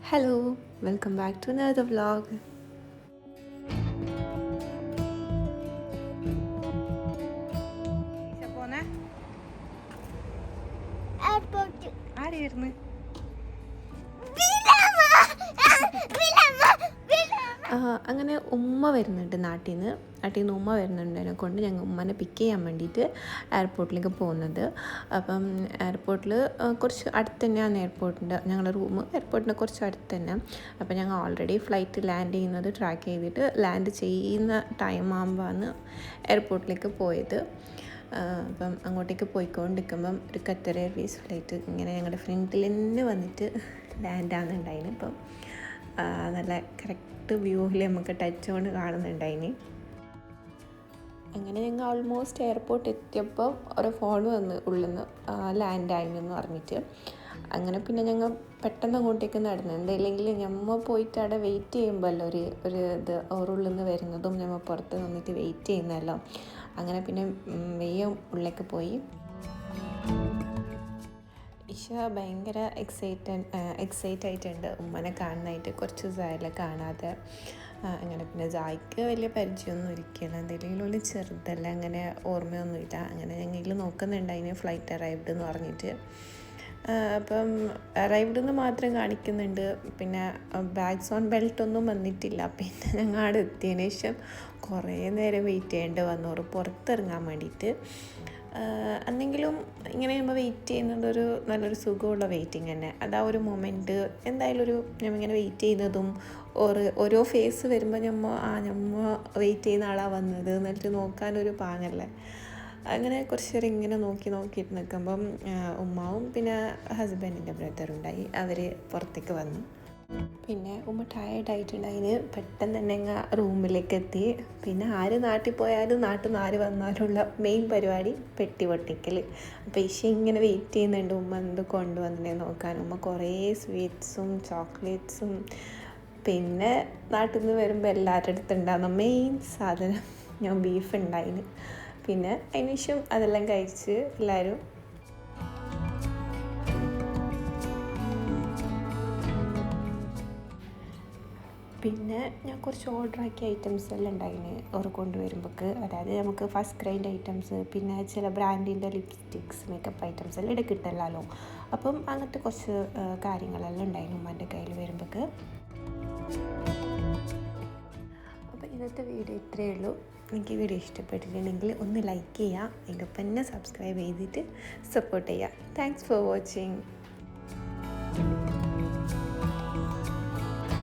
Hello, welcome back to another vlog. ആരെയായിരുന്നു അങ്ങനെ ഉമ്മ വരുന്നുണ്ട് നാട്ടിൽ നിന്ന് ഉമ്മ വരുന്നുണ്ട്. അതിനെ കൊണ്ട് ഞങ്ങൾ ഉമ്മനെ പിക്ക് ചെയ്യാൻ വേണ്ടിയിട്ട് എയർപോർട്ടിലേക്ക് പോകുന്നത്. അപ്പം എയർപോർട്ടിൽ കുറച്ച് അടുത്ത് തന്നെയാണ് എയർപോർട്ടിൻ്റെ ഞങ്ങളുടെ റൂം എയർപോർട്ടിൻ്റെ കുറച്ച് അടുത്ത് തന്നെ. അപ്പം ഞങ്ങൾ ഓൾറെഡി ഫ്ലൈറ്റ് ലാൻഡ് ചെയ്യുന്നത് ട്രാക്ക് ചെയ്തിട്ട് ലാൻഡ് ചെയ്യുന്ന ടൈം ആകുമ്പോഴാണ് എയർപോർട്ടിലേക്ക് പോയത്. അപ്പം അങ്ങോട്ടേക്ക് പോയിക്കൊണ്ടിരിക്കുമ്പം ഒരു ഖത്തർ എയർവേസ് ഫ്ലൈറ്റ് ഇങ്ങനെ ഞങ്ങളുടെ ഫ്രണ്ടിൽ തന്നെ വന്നിട്ട് ലാൻഡാകുന്നുണ്ടായിന്. അപ്പം നല്ല കറക്റ്റ് വ്യൂവിൽ നമുക്ക് ടച്ച് കൊണ്ട് കാണുന്നുണ്ടായിന്. അങ്ങനെ ഞങ്ങൾ ഓൾമോസ്റ്റ് എയർപോർട്ട് എത്തിയപ്പോൾ ഒരു ഫോൺ വന്ന് ഉള്ളിൽ നിന്ന് ലാൻഡായിനെന്ന് പറഞ്ഞിട്ട്. അങ്ങനെ പിന്നെ ഞങ്ങൾ പെട്ടെന്ന് അങ്ങോട്ടേക്ക് നടന്നു. എന്തായില്ലെങ്കിൽ ഞമ്മ പോയിട്ട് അവിടെ വെയിറ്റ് ചെയ്യുമ്പോഴല്ലോ ഒരു ഇത് ഓറുള്ളിൽ നിന്ന് വരുന്നതും ഞമ്മ പുറത്ത് വന്നിട്ട് വെയിറ്റ് ചെയ്യുന്നതല്ലോ. അങ്ങനെ പിന്നെ വെയ്യം ഉള്ളിലേക്ക് പോയി. ഇഷ ഭയങ്കര എക്സൈറ്റ് ആയിട്ടുണ്ട് ഉമ്മനെ കാണാനായിട്ട്. കുറച്ച് ദിവസമായില്ല കാണാതെ. അങ്ങനെ പിന്നെ ജായ്ക്ക് വലിയ പരിചയമൊന്നും ഇരിക്കുകയില്ല. എന്തെങ്കിലും ചെറുതല്ല, അങ്ങനെ ഓർമ്മയൊന്നുമില്ല. അങ്ങനെ ഞങ്ങൾ നോക്കുന്നുണ്ട് അതിന് ഫ്ലൈറ്റ് അറൈവ്ഡ് എന്ന് പറഞ്ഞിട്ട്. അപ്പം അറൈവ്ഡ് എന്ന് മാത്രം കാണിക്കുന്നുണ്ട്. പിന്നെ ബാഗ്സ് ഓൺ ബെൽറ്റൊന്നും വന്നിട്ടില്ല. പിന്നെ ഞങ്ങൾ അവിടെ എത്തിയതിന് ശേഷം കുറേ നേരം വെയിറ്റ് ചെയ്യേണ്ടി വന്നു പുറത്തിറങ്ങാൻ വേണ്ടിയിട്ട്. എന്തെങ്കിലും ഇങ്ങനെ നമ്മൾ വെയിറ്റ് ചെയ്യുന്നത് നല്ലൊരു സുഖമുള്ള വെയിറ്റിംഗ് തന്നെ. അതാ ഒരു മൊമെൻറ്റ് എന്തായാലും നമ്മളിങ്ങനെ വെയിറ്റ് ചെയ്യുന്നതും ഓരോ ഫേസ് വരുമ്പോൾ നമ്മ വെയിറ്റ് ചെയ്യുന്ന ആളാണ് വന്നത് എന്നിട്ട് നോക്കാനൊരു പാങ്ങല്ലേ. അങ്ങനെ കുറച്ച് നേരം ഇങ്ങനെ നോക്കിയിട്ട് നിൽക്കുമ്പം ഉമ്മാവും പിന്നെ ഹസ്ബൻഡിൻ്റെ ബ്രദറുണ്ടായി. അവർ പുറത്തേക്ക് വന്നു. പിന്നെ ഉമ്മ ടയേർഡായിട്ടുണ്ടായിന്. പെട്ടെന്ന് തന്നെ ഞങ്ങൾ റൂമിലേക്ക് എത്തി. പിന്നെ ആര് നാട്ടിൽ പോയാലും നാട്ടിൽ നിന്ന് ആര് വന്നാലുള്ള മെയിൻ പരിപാടി പെട്ടി പൊട്ടിക്കൽ. അപ്പോൾ ഇഷ ഇങ്ങനെ വെയിറ്റ് ചെയ്യുന്നുണ്ട് ഉമ്മ എന്ത് കൊണ്ടുവന്നേ നോക്കാൻ. ഉമ്മ കുറേ സ്വീറ്റ്സും ചോക്ലേറ്റ്സും പിന്നെ നാട്ടിൽ നിന്ന് വരുമ്പോൾ എല്ലാവരുടെ അടുത്തുണ്ടാകുന്ന മെയിൻ സാധനം ഞാൻ ബീഫ് ഉണ്ടായിന്. പിന്നെ അതിന് ശേഷം അതെല്ലാം കഴിച്ച് എല്ലാവരും പിന്നെ ഞാൻ കുറച്ച് ഓർഡറാക്കിയ ഐറ്റംസ് എല്ലാം ഉണ്ടായിന് ഓർ കൊണ്ടുവരുമ്പോൾക്ക്. അതായത് നമുക്ക് ഫസ്റ്റ് ഗ്രൈൻഡ് ഐറ്റംസ്, പിന്നെ ചില ബ്രാൻഡിൻ്റെ ലിപ്സ്റ്റിക്സ്, മേക്കപ്പ് ഐറ്റംസ് എല്ലാം ഇവിടെ കിട്ടില്ലല്ലോ. അപ്പം അങ്ങനത്തെ കുറച്ച് കാര്യങ്ങളെല്ലാം ഉണ്ടായിരുന്നു ഉമ്മാൻ്റെ കയ്യിൽ വരുമ്പോൾക്ക്. അപ്പോൾ ഇന്നത്തെ വീഡിയോ ഇത്രയേ ഉള്ളൂ. എനിക്ക് ഈ വീഡിയോ ഇഷ്ടപ്പെട്ടിട്ടുണ്ടെങ്കിൽ ഒന്ന് ലൈക്ക് ചെയ്യുക, അതിനൊപ്പം തന്നെ സബ്സ്ക്രൈബ് ചെയ്തിട്ട് സപ്പോർട്ട് ചെയ്യുക. Thanks for watching.